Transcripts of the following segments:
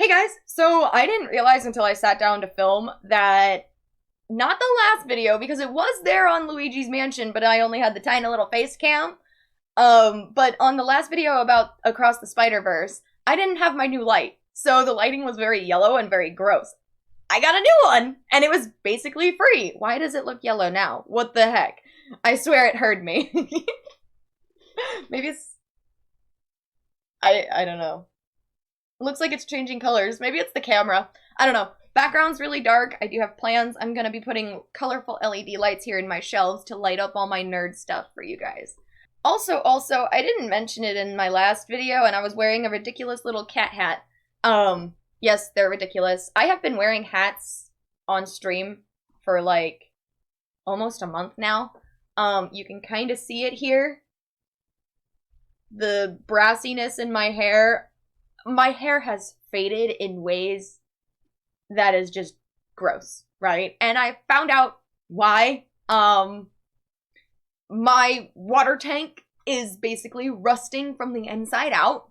Hey guys, so I didn't realize until I sat down to film that not the last video, because it was there on Luigi's Mansion, but I only had the tiny little face cam. But on the last video about Across the Spider-Verse, I didn't have my new light, so the lighting was very yellow and very gross. I got a new one, and it was basically free. Why does it look yellow now? What the heck? I swear it heard me. Maybe it's... I don't know. It looks like it's changing colors. Maybe it's the camera. I don't know. Background's really dark. I do have plans. I'm going to be putting colorful LED lights here in my shelves to light up all my nerd stuff for you guys. Also, I didn't mention it in my last video, and I was wearing a ridiculous little cat hat. Yes, they're ridiculous. I have been wearing hats on stream for like almost a month now. You can kind of see it here. The brassiness in my hair. My hair has faded in ways that is just gross, right? And I found out why. My water tank is basically rusting from the inside out.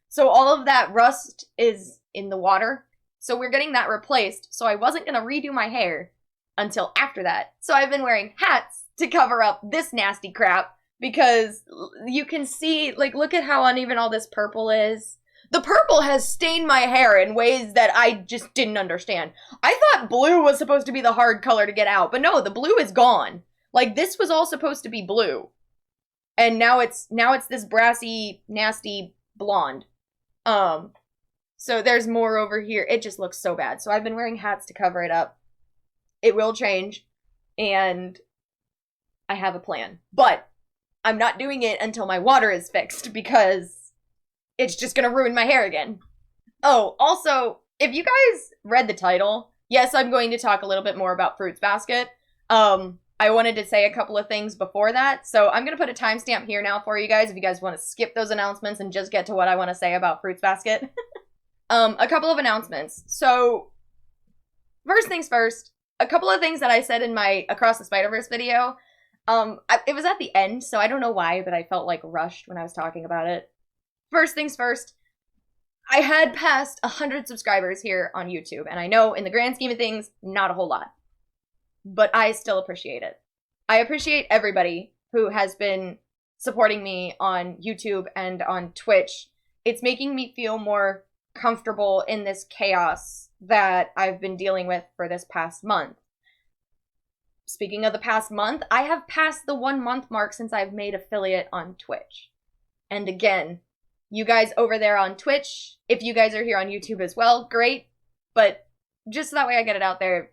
So all of that rust is in the water. So we're getting that replaced. So I wasn't going to redo my hair until after that. So I've been wearing hats to cover up this nasty crap because you can see, like, look at how uneven all this purple is. The purple has stained my hair in ways that I just didn't understand. I thought blue was supposed to be the hard color to get out, but no, the blue is gone. Like, this was all supposed to be blue. And now it's this brassy, nasty blonde. So there's more over here. It just looks so bad. So I've been wearing hats to cover it up. It will change. And I have a plan. But I'm not doing it until my water is fixed because it's just gonna ruin my hair again. Oh, also, if you guys read the title, yes, I'm going to talk a little bit more about Fruits Basket. I wanted to say a couple of things before that, so I'm going to put a timestamp here now for you guys if you guys want to skip those announcements and just get to what I want to say about Fruits Basket. A couple of announcements. So, first things first, a couple of things that I said in my Across the Spider-Verse video. It was at the end, so I don't know why, but I felt like rushed when I was talking about it. First things first, I had passed 100 subscribers here on YouTube, and I know in the grand scheme of things, not a whole lot. But I still appreciate it. I appreciate everybody who has been supporting me on YouTube and on Twitch. It's making me feel more comfortable in this chaos that I've been dealing with for this past month. Speaking of the past month, I have passed the 1 month mark since I've made affiliate on Twitch. And again, you guys over there on Twitch, if you guys are here on YouTube as well, great. But just so that way I get it out there,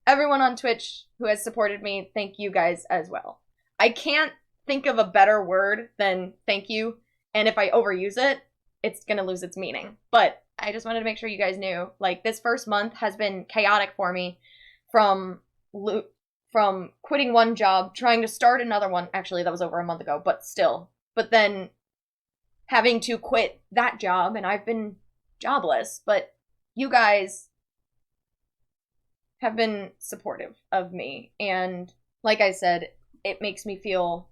everyone on Twitch who has supported me, thank you guys as well. I can't think of a better word than thank you, and if I overuse it, it's gonna lose its meaning. But I just wanted to make sure you guys knew, like, this first month has been chaotic for me from quitting one job, trying to start another one. Actually, that was over a month ago, but still. But then having to quit that job, and I've been jobless, but you guys have been supportive of me, and like I said, it makes me feel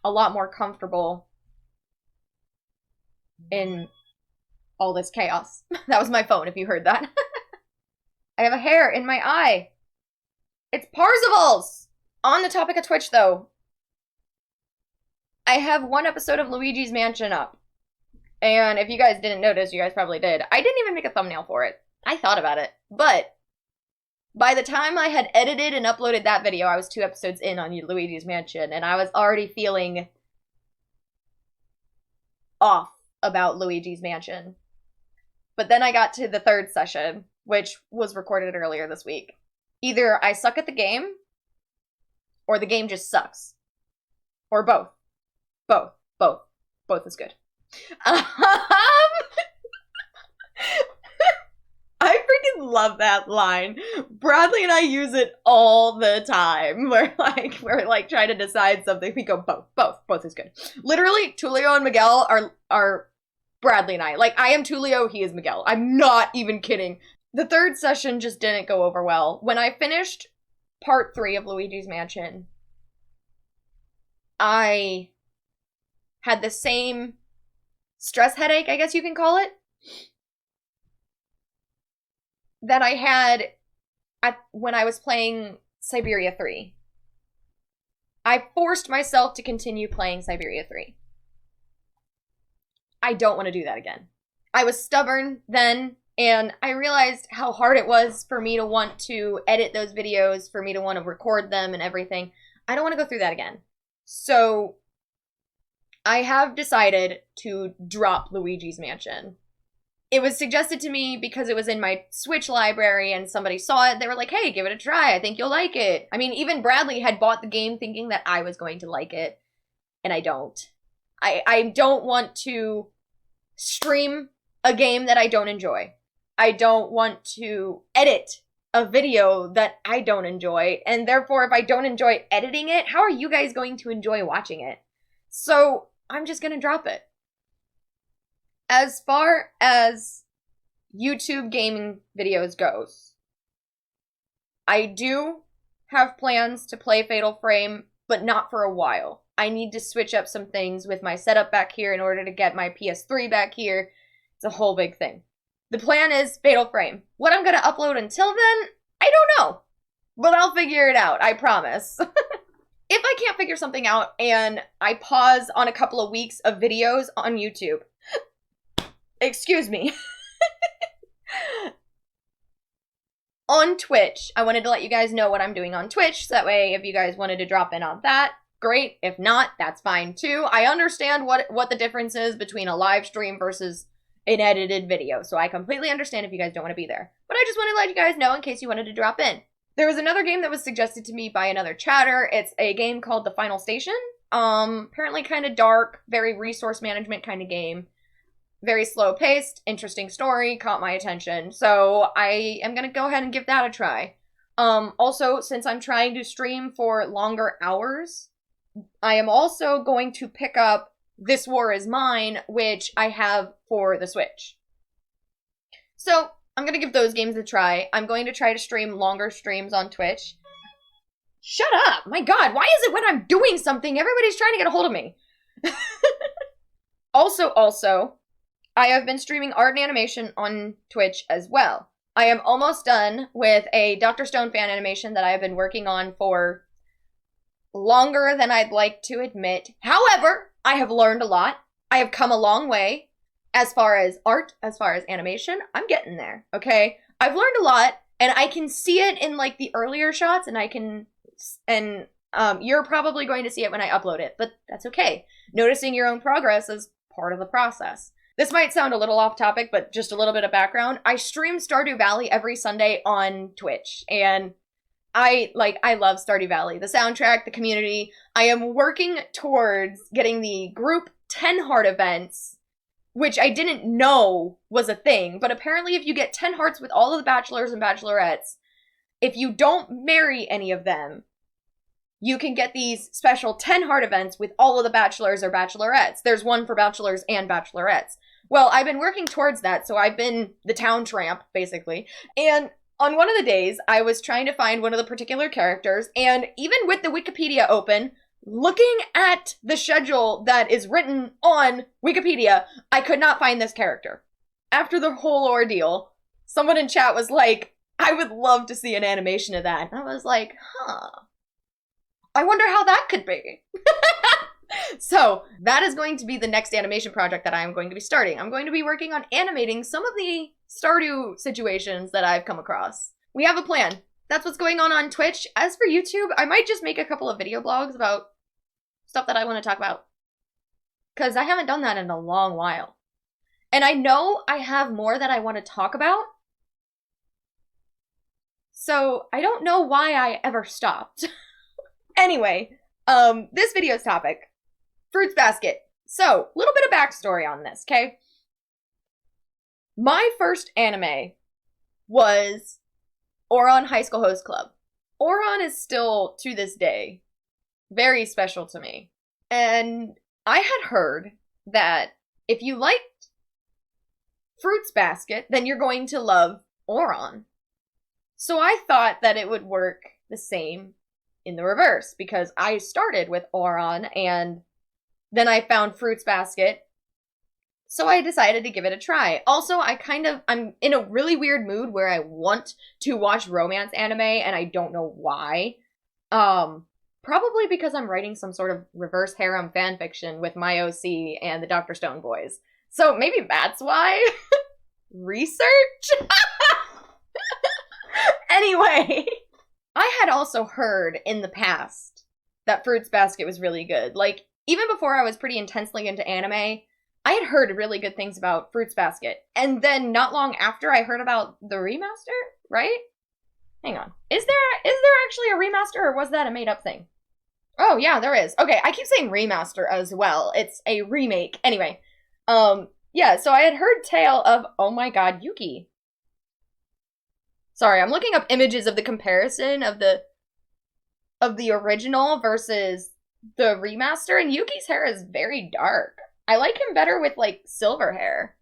a lot more comfortable in all this chaos. That was my phone, if you heard that. I have a hair in my eye. It's Parzival's! On the topic of Twitch, though, I have 1 episode of Luigi's Mansion up. And if you guys didn't notice, you guys probably did. I didn't even make a thumbnail for it. I thought about it, but by the time I had edited and uploaded that video, I was 2 episodes in on Luigi's Mansion, and I was already feeling off about Luigi's Mansion. But then I got to the 3rd session, which was recorded earlier this week. Either I suck at the game, or the game just sucks. Or both. Both is good. I freaking love that line. Bradley and I use it all the time. We're like trying to decide something. We go both is good. Literally, Tulio and Miguel are Bradley and I. Like, I am Tulio, he is Miguel. I'm not even kidding. The 3rd session just didn't go over well. When I finished part 3 of Luigi's Mansion, I had the same stress headache, I guess you can call it. that I had when I was playing Syberia 3. I forced myself to continue playing Syberia 3. I don't want to do that again. I was stubborn then, and I realized how hard it was for me to want to edit those videos, for me to want to record them and everything. I don't want to go through that again. So I have decided to drop Luigi's Mansion. It was suggested to me because it was in my Switch library and somebody saw it. They were like, hey, give it a try. I think you'll like it. I mean, even Bradley had bought the game thinking that I was going to like it, and I don't. I don't want to stream a game that I don't enjoy. I don't want to edit a video that I don't enjoy, and therefore if I don't enjoy editing it, how are you guys going to enjoy watching it? So I'm just gonna drop it. As far as YouTube gaming videos goes, I do have plans to play Fatal Frame, but not for a while. I need to switch up some things with my setup back here in order to get my PS3 back here. It's a whole big thing. The plan is Fatal Frame. What I'm going to upload until then, I don't know. But I'll figure it out, I promise. If I can't figure something out and I pause on a couple of weeks of videos on YouTube, excuse me. On Twitch, I wanted to let you guys know what I'm doing on Twitch, so that way if you guys wanted to drop in on that, great. If not, that's fine too. I understand what the difference is between a live stream versus an edited video, so I completely understand if you guys don't want to be there. But I just wanted to let you guys know in case you wanted to drop in. There was another game that was suggested to me by another chatter. It's a game called The Final Station. Apparently kind of dark, very resource management kind of game. Very slow paced, interesting story, caught my attention. So I am going to go ahead and give that a try. Also, since I'm trying to stream for longer hours, I am also going to pick up This War Is Mine, which I have for the Switch. So I'm going to give those games a try. I'm going to try to stream longer streams on Twitch. Shut up! My god, why is it when I'm doing something, everybody's trying to get a hold of me? Also, I have been streaming art and animation on Twitch as well. I am almost done with a Dr. Stone fan animation that I have been working on for longer than I'd like to admit. However, I have learned a lot. I have come a long way as far as art, as far as animation. I'm getting there, okay? I've learned a lot, and I can see it in, like, the earlier shots, and you're probably going to see it when I upload it, but that's okay. Noticing your own progress is part of the process. This might sound a little off topic, but just a little bit of background. I stream Stardew Valley every Sunday on Twitch, and I love Stardew Valley. The soundtrack, the community. I am working towards getting the group 10 heart events, which I didn't know was a thing, but apparently if you get 10 hearts with all of the bachelors and bachelorettes, if you don't marry any of them, you can get these special 10 heart events with all of the bachelors or bachelorettes. There's one for bachelors and bachelorettes. Well, I've been working towards that, so I've been the town tramp, basically. And on one of the days, I was trying to find one of the particular characters, and even with the Wikipedia open, looking at the schedule that is written on Wikipedia, I could not find this character. After the whole ordeal, someone in chat was like, I would love to see an animation of that. And I was like, huh. I wonder how that could be. So, that is going to be the next animation project that I am going to be starting. I'm going to be working on animating some of the Stardew situations that I've come across. We have a plan. That's what's going on Twitch. As for YouTube, I might just make a couple of video blogs about stuff that I want to talk about. Because I haven't done that in a long while. And I know I have more that I want to talk about. So, I don't know why I ever stopped. Anyway, this video's topic. Fruits Basket. So, a little bit of backstory on this, okay? My first anime was Ouran High School Host Club. Ouran is still, to this day, very special to me. And I had heard that if you liked Fruits Basket, then you're going to love Ouran. So I thought that it would work the same in the reverse, because I started with Ouran and then I found Fruits Basket. So I decided to give it a try. Also, I'm in a really weird mood where I want to watch romance anime and I don't know why. Probably because I'm writing some sort of reverse harem fan fiction with my OC and the Dr. Stone boys. So maybe that's why. Research? Anyway, I had also heard in the past that Fruits Basket was really good. Like, even before I was pretty intensely into anime, I had heard really good things about Fruits Basket. And then not long after, I heard about the remaster, right? Hang on. Is there actually a remaster, or was that a made-up thing? Oh, yeah, there is. Okay, I keep saying remaster as well. It's a remake. Anyway, yeah, so I had heard tale of, oh my god, Yuki. Sorry, I'm looking up images of the comparison of the original versus the remaster, and Yuki's hair is very dark. I like him better with, like, silver hair.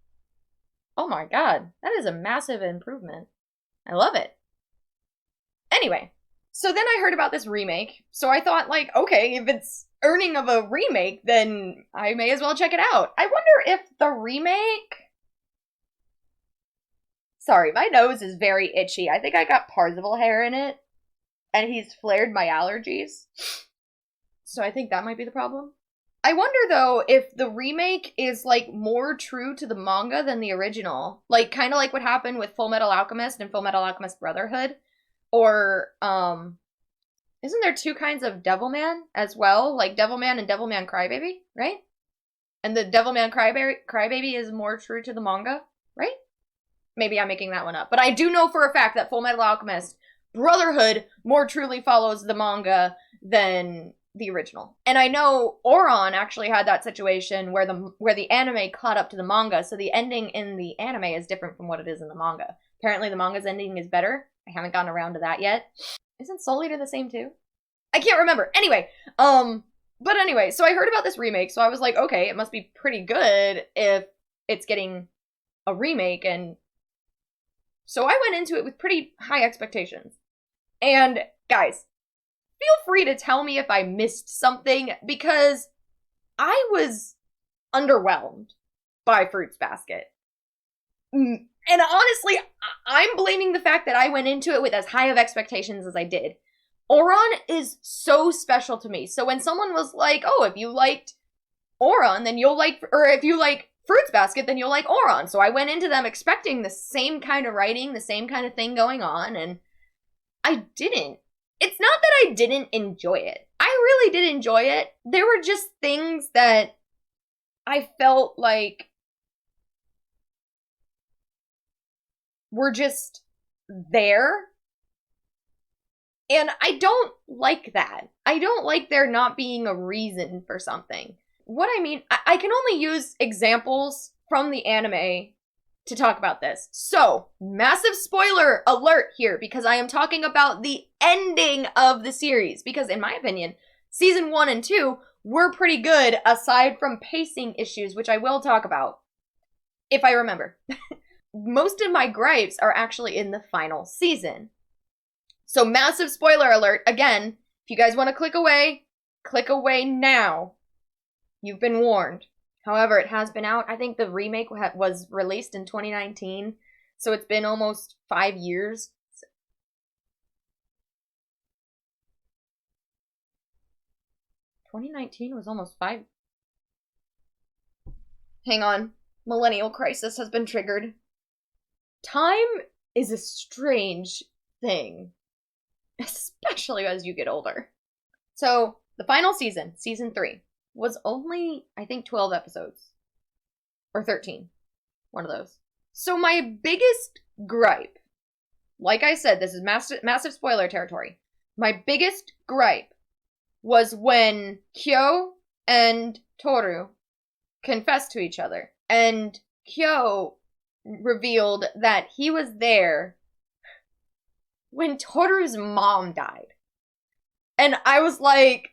Oh my god, that is a massive improvement. I love it. Anyway, so then I heard about this remake, so I thought, like, okay, if it's earning of a remake, then I may as well check it out. I wonder if the remake... Sorry, my nose is very itchy. I think I got Parzival hair in it, and he's flared my allergies. So I think that might be the problem. I wonder, though, if the remake is, like, more true to the manga than the original. Like, kind of like what happened with Full Metal Alchemist and Full Metal Alchemist Brotherhood. Or, isn't there two kinds of Devilman as well? Like, Devilman and Devilman Crybaby, right? And the Devilman Crybaby is more true to the manga, right? Maybe I'm making that one up. But I do know for a fact that Full Metal Alchemist Brotherhood more truly follows the manga than the original. And I know Ouran actually had that situation where the anime caught up to the manga, so the ending in the anime is different from what it is in the manga. Apparently the manga's ending is better. I haven't gotten around to that yet. Isn't Soul Eater the same too? I can't remember. Anyway, but anyway, so I heard about this remake, so I was like, okay, it must be pretty good if it's getting a remake, and so I went into it with pretty high expectations. And guys, feel free to tell me if I missed something, because I was underwhelmed by Fruits Basket. And honestly, I'm blaming the fact that I went into it with as high of expectations as I did. Ouran is so special to me. So when someone was like, oh, if you liked Ouran, then you'll like, or if you like Fruits Basket, then you'll like Ouran. So I went into them expecting the same kind of writing, the same kind of thing going on, and I didn't. It's not that I didn't enjoy it. I really did enjoy it. There were just things that I felt like were just there. And I don't like that. I don't like there not being a reason for something. What I mean, I can only use examples from the anime to talk about this. So, massive spoiler alert here, because I am talking about the ending of the series. Because in my opinion, season 1 and 2 were pretty good, aside from pacing issues, which I will talk about, if I remember. Most of my gripes are actually in the final season. So massive spoiler alert. Again, if you guys want to click away now. You've been warned. However, it has been out. I think the remake was released in 2019. So it's been almost 5 years. 2019 was almost 5. Hang on. Millennial crisis has been triggered. Time is a strange thing. Especially as you get older. So, the final season, season 3, was only, I think, 12 episodes. Or 13. One of those. So my biggest gripe, like I said, this is massive spoiler territory. My biggest gripe was when Kyo and Toru confessed to each other. And Kyo revealed that he was there when Toru's mom died. And I was like,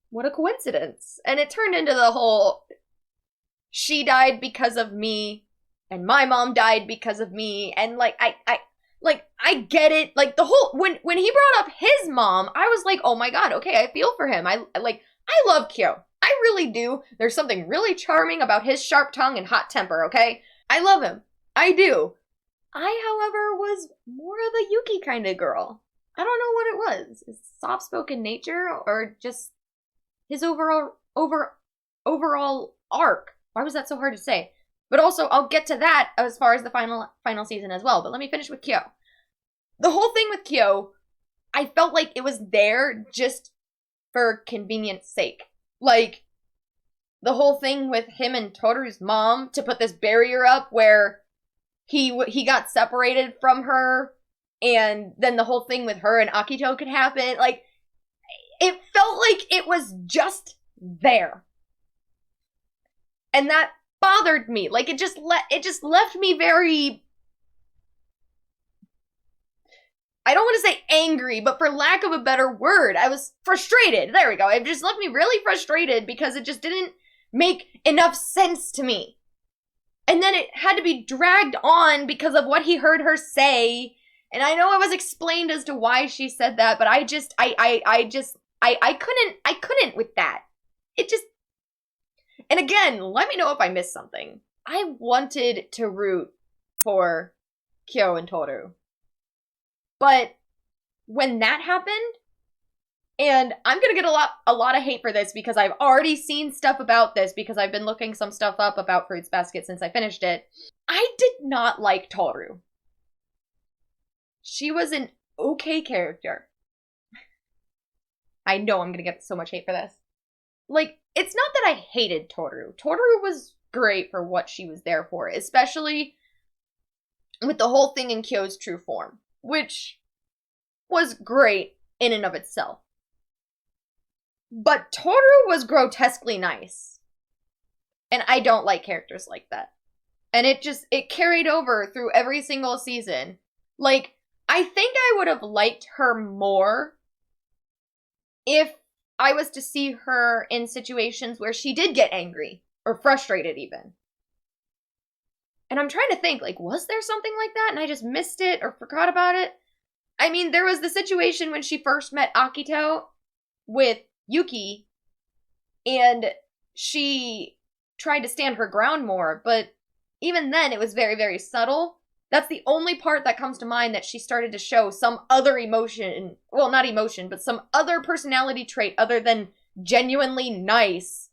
what a coincidence. And it turned into the whole, she died because of me, and my mom died because of me, and like, I get it. Like, the whole, when he brought up his mom, I was like, oh my god, okay, I feel for him. I love Kyo. I I really do. There's something really charming about his sharp tongue and hot temper, okay? I love him. I do. I, however, was more of a Yuki kind of girl. I don't know what it was. His soft-spoken nature or just his overall arc. Why was that so hard to say? But also, I'll get to that as far as the final season as well. But let me finish with Kyo. The whole thing with Kyo, I felt like it was there just for convenience sake. Like, the whole thing with him and Toru's mom to put this barrier up where he got separated from her, and then the whole thing with her and Akito could happen. Like, it felt like it was just there. And that bothered me. Like, it just left me very, I don't want to say angry, but for lack of a better word, I was frustrated. There we go. It just left me really frustrated because it just didn't make enough sense to me. And then it had to be dragged on because of what he heard her say. And I know it was explained as to why she said that, but I couldn't with that. It just, and again, let me know if I missed something. I wanted to root for Kyo and Toru. But when that happened, and I'm gonna get a lot of hate for this because I've already seen stuff about this because I've been looking some stuff up about Fruits Basket since I finished it. I did not like Toru. She was an okay character. I know I'm gonna get so much hate for this. Like, it's not that I hated Toru. Toru was great for what she was there for, especially with the whole thing in Kyo's true form, which was great in and of itself. But Toru was grotesquely nice. And I don't like characters like that. And it carried over through every single season. Like, I think I would have liked her more if I was to see her in situations where she did get angry or frustrated even. And I'm trying to think, like, was there something like that and I just missed it or forgot about it? I mean, there was the situation when she first met Akito with Yuki, and she tried to stand her ground more, but even then it was very, very subtle. That's the only part that comes to mind, that she started to show some other emotion, well, not emotion, but some other personality trait other than genuinely nice.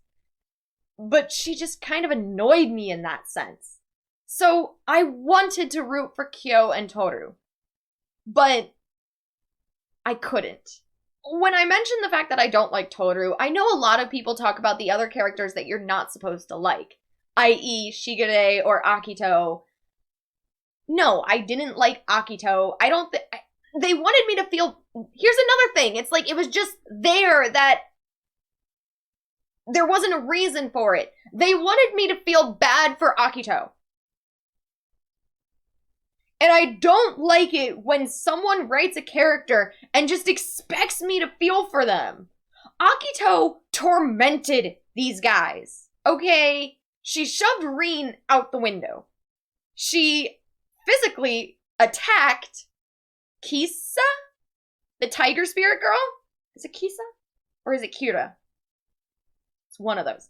But she just kind of annoyed me in that sense. So I wanted to root for Kyo and Toru, but I couldn't. When I mentioned the fact that I don't like Toru, I know a lot of people talk about the other characters that you're not supposed to like, i.e. Shigure or Akito. No, I didn't like Akito. I don't think they wanted me to feel. Here's another thing. It's like it was just there that there wasn't a reason for it. They wanted me to feel bad for Akito. And I don't like it when someone writes a character and just expects me to feel for them. Akito tormented these guys, okay? She shoved Rin out the window. She physically attacked Kisa? The tiger spirit girl? Is it Kisa? Or is it Kira? It's one of those.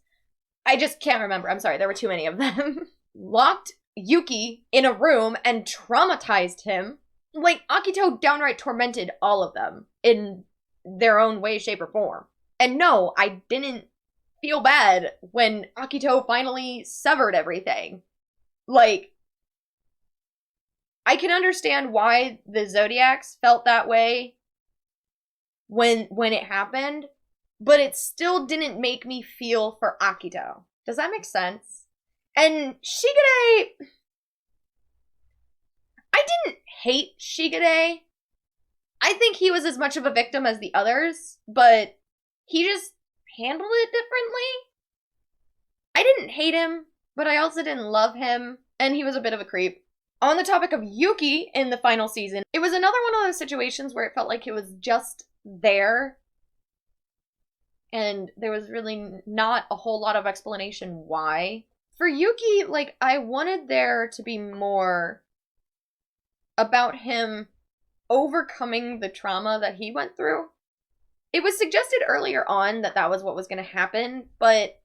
I just can't remember. I'm sorry, there were too many of them. Locked Yuki in a room and traumatized him. Like, Akito downright tormented all of them in their own way, shape, or form. And no, I didn't feel bad when Akito finally severed everything. Like, I can understand why the Zodiacs felt that way when it happened, but it still didn't make me feel for Akito. Does that make sense? And Shigure, I didn't hate Shigure. I think he was as much of a victim as the others, but he just handled it differently. I didn't hate him, but I also didn't love him, and he was a bit of a creep. On the topic of Yuki in the final season, it was another one of those situations where it felt like it was just there, and there was really not a whole lot of explanation why. For Yuki, like, I wanted there to be more about him overcoming the trauma that he went through it was suggested earlier on that that was what was going to happen, but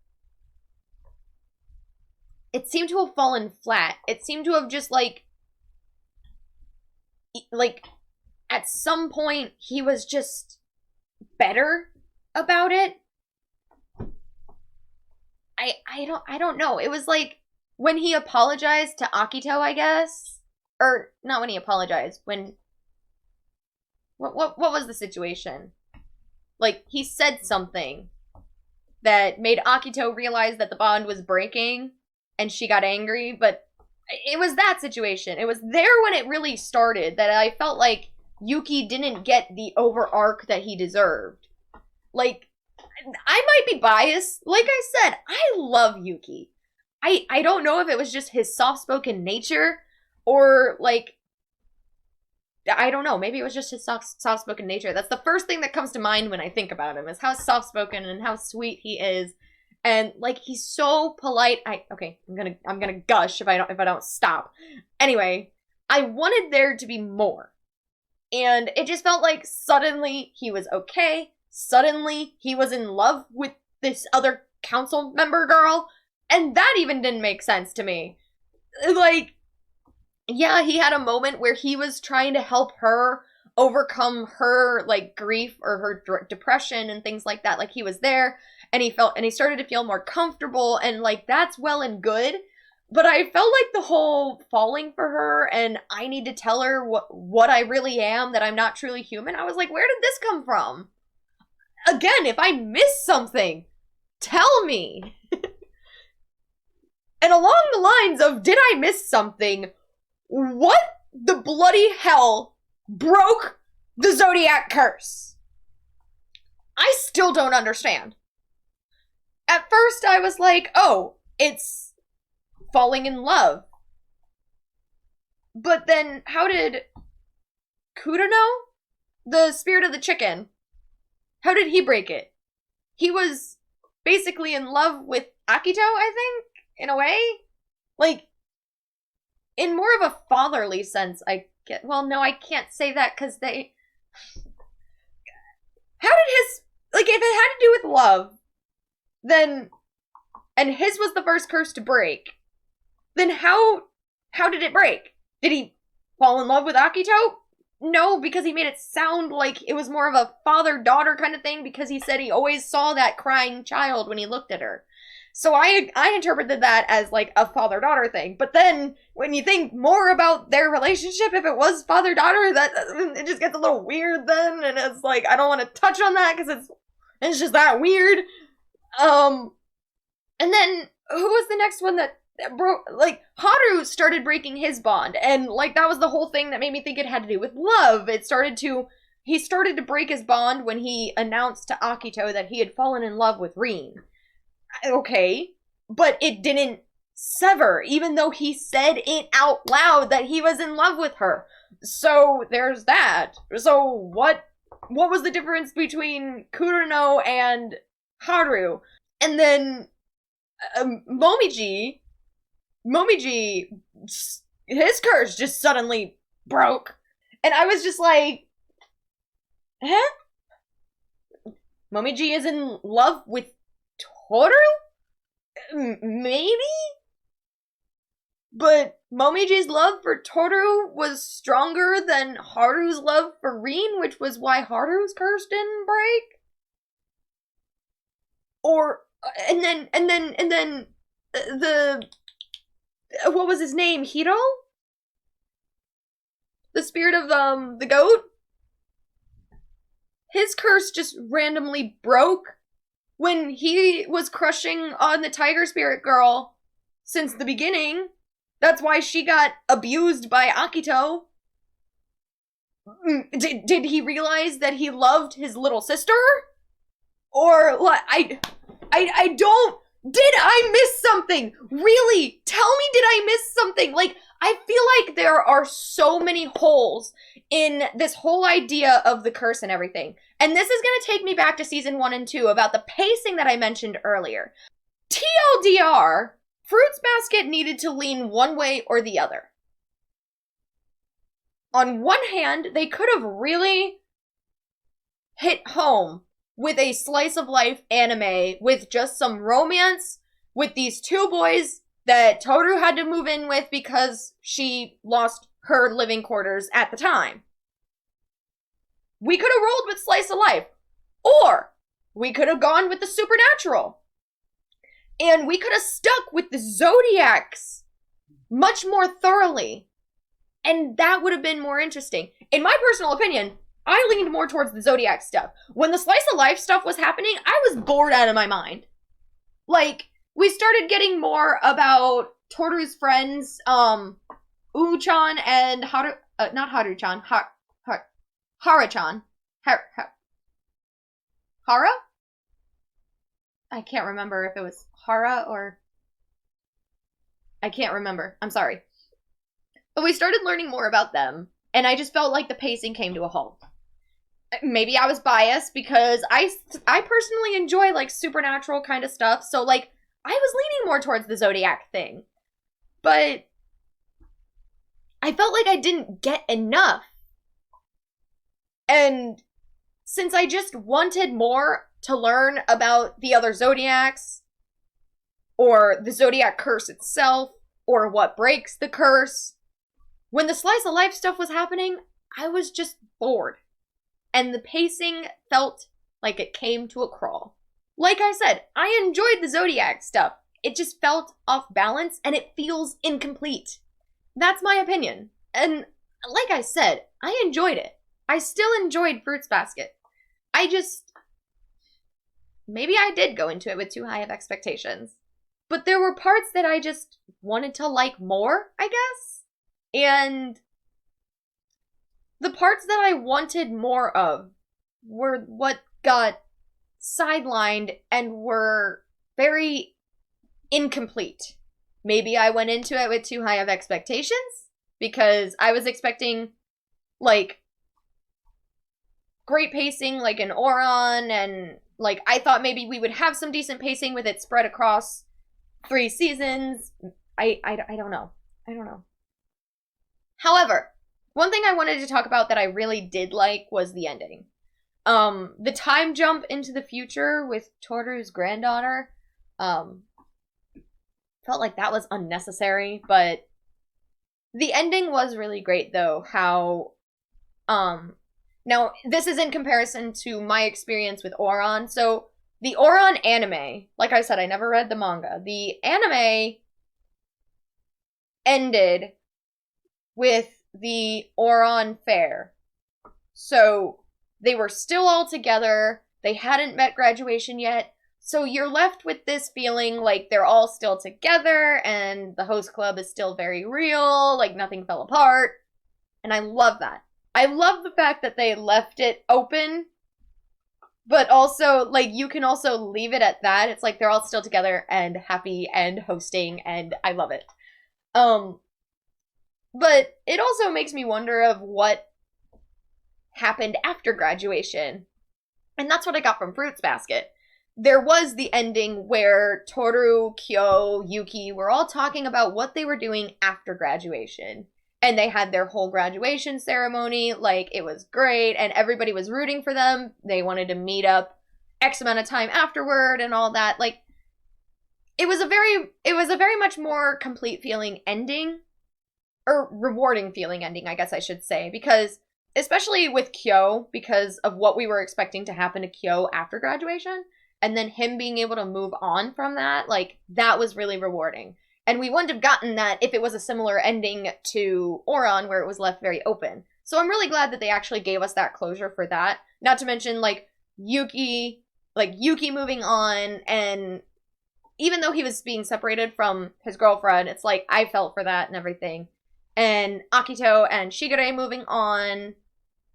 it seemed to have fallen flat. It seemed to have just like at some point he was just better about it. I don't know. It was like when he apologized to Akito, I guess. Or not when he apologized, when what was the situation? Like he said something that made Akito realize that the bond was breaking and she got angry, but it was that situation. It was there when it really started that I felt like Yuki didn't get the over arc that he deserved. Like, I might be biased. Like I said, I love Yuki. I don't know if it was just his soft-spoken nature or, like, I don't know. Maybe it was just his soft-spoken nature. That's the first thing that comes to mind when I think about him is how soft-spoken and how sweet he is. And, like, he's so polite. I'm gonna gush if I don't stop. Anyway, I wanted there to be more. And it just felt like suddenly he was okay. Suddenly he was in love with this other council member girl. And that even didn't make sense to me. Like, yeah, he had a moment where he was trying to help her overcome her, like, grief or her depression and things like that. Like, he was there and he started to feel more comfortable and, like, that's well and good. But I felt like the whole falling for her and I need to tell her what I really am, that I'm not truly human. I was like, where did this come from? Again, if I missed something, tell me. And along the lines of, did I miss something? What the bloody hell broke the Zodiac curse? I still don't understand. At first I was like, oh, it's falling in love. But then how did Kurano, the spirit of the chicken, how did he break it? He was basically in love with Akito, I think, in a way. Like, in more of a fatherly sense, I get. Well, no, I can't say that because they. How did his. Like, if it had to do with love, then. And his was the first curse to break, then how did it break? Did he fall in love with Akito? No, because he made it sound like it was more of a father-daughter kind of thing because he said he always saw that crying child when he looked at her. So I interpreted that as like a father-daughter thing. But then when you think more about their relationship, if it was father-daughter, that it just gets a little weird then. And it's like, I don't want to touch on that because it's just that weird. And then who was the next one that broke? Like, Haru started breaking his bond. And like, that was the whole thing that made me think it had to do with love. He started to break his bond when he announced to Akito that he had fallen in love with Rin. Okay, but it didn't sever, even though he said it out loud that he was in love with her. So there's that. So what was the difference between Kurano and Haru? And then Momiji, his curse just suddenly broke. And I was just like, huh? Momiji is in love with Toru? Maybe? But Momiji's love for Toru was stronger than Haru's love for Rin, which was why Haru's curse didn't break? Or, and then, the, what was his name? Hiro? The spirit of, the goat? His curse just randomly broke when he was crushing on the tiger spirit girl since the beginning. That's why she got abused by Akito. Did he realize that he loved his little sister? Or what? I don't. Did I miss something? Really? Tell me, did I miss something? Like, I feel like there are so many holes in this whole idea of the curse and everything. And this is going to take me back to season 1 and 2 about the pacing that I mentioned earlier. TLDR, Fruits Basket needed to lean one way or the other. On one hand, they could have really hit home with a slice of life anime with just some romance with these two boys that Toru had to move in with because she lost her living quarters at the time. We could have rolled with slice of life. Or we could have gone with the supernatural. And we could have stuck with the zodiacs much more thoroughly. And that would have been more interesting. In my personal opinion, I leaned more towards the zodiac stuff. When the slice of life stuff was happening, I was bored out of my mind. Like, we started getting more about Toru's friends, Uchan and not Haru-chan, Hara-chan. Hara? I can't remember if it was Hara or... I can't remember. I'm sorry. But we started learning more about them, and I just felt like the pacing came to a halt. Maybe I was biased because I personally enjoy, like, supernatural kind of stuff, so, like, I was leaning more towards the Zodiac thing. But I felt like I didn't get enough. And since I just wanted more to learn about the other Zodiacs, or the Zodiac curse itself, or what breaks the curse, when the slice of life stuff was happening, I was just bored. And the pacing felt like it came to a crawl. Like I said, I enjoyed the Zodiac stuff. It just felt off balance and it feels incomplete. That's my opinion. And like I said, I enjoyed it. I still enjoyed Fruits Basket. Maybe I did go into it with too high of expectations. But there were parts that I just wanted to like more, I guess. And the parts that I wanted more of were what got sidelined and were very incomplete. Maybe I went into it with too high of expectations because I was expecting, like, great pacing, like in Ouran, and, like, I thought maybe we would have some decent pacing with it spread across 3 seasons. I don't know. I don't know. However, one thing I wanted to talk about that I really did like was the ending. The time jump into the future with Toru's granddaughter, felt like that was unnecessary, but the ending was really great though, how, now this is in comparison to my experience with Ouran, so the Ouran anime, like I said, I never read the manga, the anime ended with the Ouran fair. So they were still all together. They hadn't met graduation yet. So you're left with this feeling like they're all still together and the host club is still very real, like nothing fell apart. And I love that. I love the fact that they left it open, but also, like, you can also leave it at that. It's like they're all still together and happy and hosting, and I love it. But it also makes me wonder of what happened after graduation. And that's what I got from Fruits Basket. There was the ending where Toru, Kyo, Yuki were all talking about what they were doing after graduation. And they had their whole graduation ceremony. Like, it was great. And everybody was rooting for them. They wanted to meet up X amount of time afterward and all that. Like, it was a very much more complete feeling ending. Or rewarding feeling ending, I guess I should say. Because, especially with Kyo, because of what we were expecting to happen to Kyo after graduation, and then him being able to move on from that, like, that was really rewarding. And we wouldn't have gotten that if it was a similar ending to Ouran, where it was left very open. So I'm really glad that they actually gave us that closure for that. Not to mention, like, Yuki moving on, and even though he was being separated from his girlfriend, it's like, I felt for that and everything. And Akito and Shigure moving on.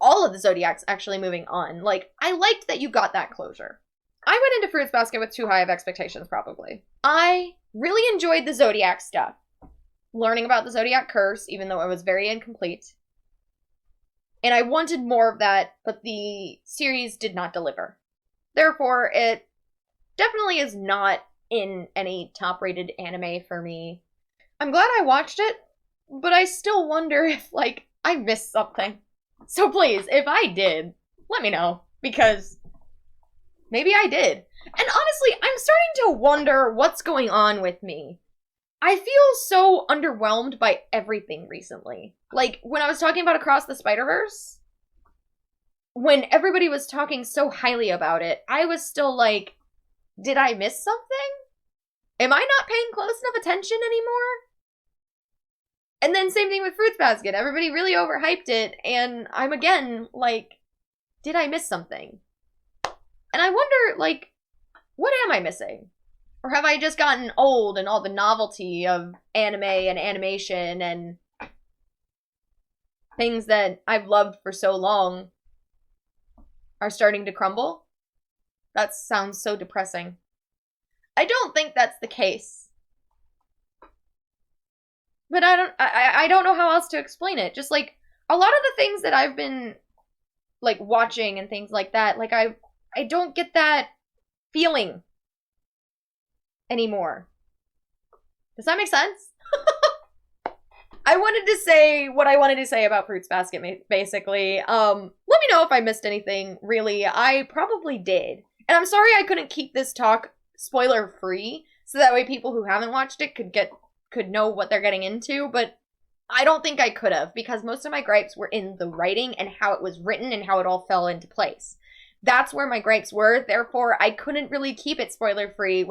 All of the Zodiacs actually moving on. Like, I liked that you got that closure. I went into Fruits Basket with too high of expectations, probably. I really enjoyed the Zodiac stuff. Learning about the Zodiac curse, even though it was very incomplete. And I wanted more of that, but the series did not deliver. Therefore, it definitely is not in any top-rated anime for me. I'm glad I watched it, but I still wonder if, like, I missed something. So please, if I did, let me know. Because Maybe I did. And honestly, I'm starting to wonder what's going on with me. I feel so underwhelmed by everything recently. Like, when I was talking about Across the Spider-Verse, when everybody was talking so highly about it, I was still like, did I miss something? Am I not paying close enough attention anymore? And then same thing with Fruits Basket. Everybody really overhyped it, and I'm again like, did I miss something? And I wonder, like, what am I missing? Or have I just gotten old and all the novelty of anime and animation and things that I've loved for so long are starting to crumble? That sounds so depressing. I don't think that's the case. But I don't know how else to explain it. Just like a lot of the things that I've been like watching and things like that, like I don't get that feeling anymore. Does that make sense? I wanted to say what I wanted to say about Fruits Basket, basically. Let me know if I missed anything, really. I probably did. And I'm sorry I couldn't keep this talk spoiler-free, so that way people who haven't watched it could know what they're getting into, but I don't think I could have, because most of my gripes were in the writing and how it was written and how it all fell into place. That's where my gripes were, therefore I couldn't really keep it spoiler-free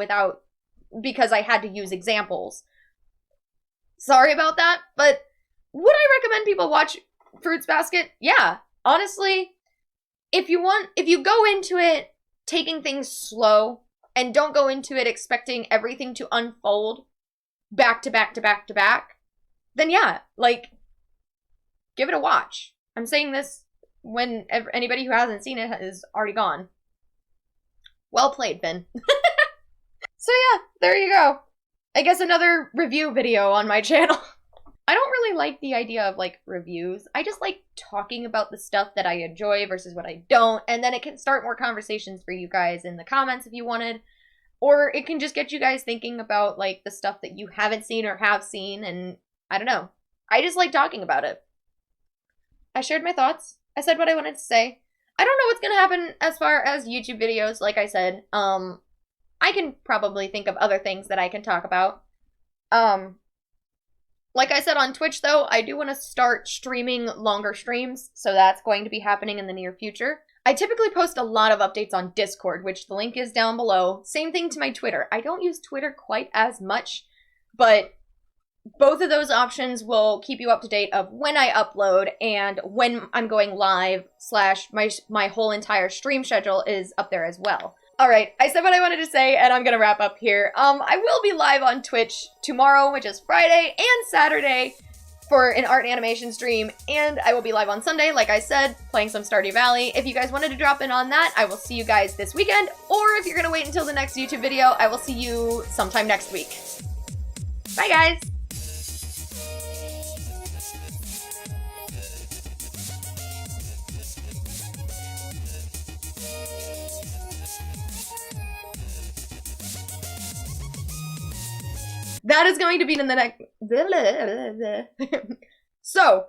because I had to use examples. Sorry about that, but would I recommend people watch Fruits Basket? Yeah, honestly, if you go into it taking things slow and don't go into it expecting everything to unfold back to back to back to back, then yeah, like, give it a watch. I'm saying this when anybody who hasn't seen it is already gone. Well played, Finn. So yeah, there you go. I guess another review video on my channel. I don't really like the idea of, like, reviews. I just like talking about the stuff that I enjoy versus what I don't, and then it can start more conversations for you guys in the comments if you wanted, or it can just get you guys thinking about, like, the stuff that you haven't seen or have seen, and I don't know. I just like talking about it. I shared my thoughts. I said what I wanted to say. I don't know what's gonna happen as far as YouTube videos, like I said. I can probably think of other things that I can talk about. Like I said on Twitch, though, I do want to start streaming longer streams, so that's going to be happening in the near future. I typically post a lot of updates on Discord, which the link is down below. Same thing to my Twitter. I don't use Twitter quite as much, but both of those options will keep you up to date of when I upload and when I'm going live, / my whole entire stream schedule is up there as well. Alright, I said what I wanted to say, and I'm gonna wrap up here. I will be live on Twitch tomorrow, which is Friday, and Saturday for an art and animation stream, and I will be live on Sunday, like I said, playing some Stardew Valley. If you guys wanted to drop in on that, I will see you guys this weekend, or if you're gonna wait until the next YouTube video, I will see you sometime next week. Bye, guys! That is going to be in the next... So,